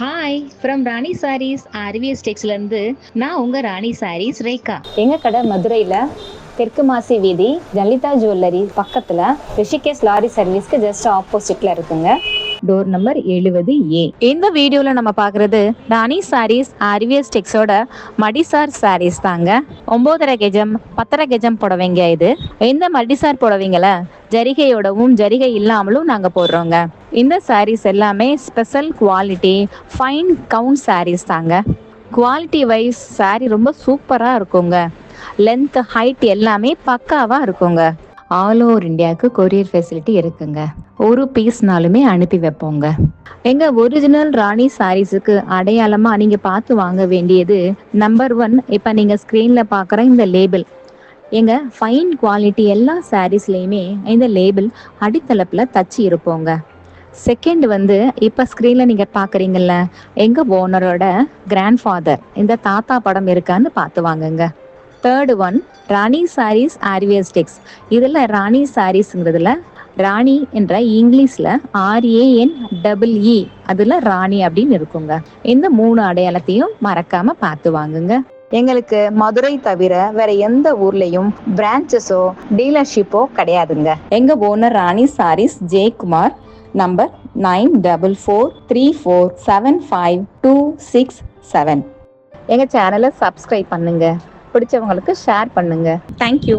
Hi from Rani Sarees RVS டெக்ஸ்லேருந்து நான் உங்கள் ராணி சாரீஸ் ரேகா. எங்கள் கடை மதுரையில் தெற்கு மாசி வீதி லலிதா ஜுவல்லரி பக்கத்தில் ரிஷிகேஷ் லாரி சர்வீஸ்க்கு ஜஸ்ட் ஆப்போசிட்டில் இருக்குங்க. Door number 70A. இந்த வீடியோவில் நம்ம பார்க்குறது ராணி சாரீஸ் ஆர்விஎஸ் டெக்ஸோட மடிசார் சாரீஸ் தாங்க. 9.5 கெஜம் 10.5 கெஜம் புடவைங்க இது. இந்த மடிசார் புடவைங்களை ஜரிகையோடவும் ஜரிகை இல்லாமலும் நாங்கள் போடுறோங்க. இந்த சாரீஸ் எல்லாமே special quality fine count sarees தாங்க. குவாலிட்டி வைஸ் சாரீ ரொம்ப சூப்பராக இருக்குங்க. லென்த் ஹைட் எல்லாமே பக்காவாக இருக்குங்க. ஆல் ஓவர் இந்தியாவுக்கு கொரியர் ஃபெசிலிட்டி இருக்குங்க. ஒரு பீஸ்னாலுமே அனுப்பி வைப்போங்க. எங்கள் ஒரிஜினல் ராணி சாரீஸுக்கு அடையாளமாக நீங்கள் பார்த்து வாங்க வேண்டியது நம்பர் 1, இப்போ நீங்கள் ஸ்க்ரீனில் பார்க்குற இந்த லேபிள். எங்கள் ஃபைன் குவாலிட்டி எல்லா சாரீஸ்லேயுமே இந்த லேபிள் அடித்தளப்பில் தச்சு இருப்போங்க. செகண்ட் இப்போ ஸ்க்ரீனில் நீங்கள் பார்க்குறீங்கல்ல, எங்கள் ஓனரோட கிராண்ட் ஃபாதர் இந்த தாத்தா படம் இருக்கான்னு பார்த்து வாங்குங்க. தேர்டு ராணி சாரீஸ் ஆர்விஎஸ் டெக்ஸ். இதில் ராணி சாரீஸ்ங்கிறதுல ராணி என்ற இங்கிலீஷில் RANEE அதில் ராணி அப்படின்னு இருக்குங்க. இந்த 3 அடையாளத்தையும் மறக்காம பார்த்து வாங்குங்க. எங்களுக்கு மதுரை தவிர வேற எந்த ஊர்லயும் பிரான்ச்சஸோ டீலர்ஷிப்போ கிடையாதுங்க. எங்க ஓனர் ராணி சாரீஸ் ஜெயக்குமார், நம்பர் 9434752667. எங்க சேனலை சப்ஸ்கிரைப் பண்ணுங்க. பிடிச்சவங்களுக்கு ஷேர் பண்ணுங்க. தேங்க்யூ.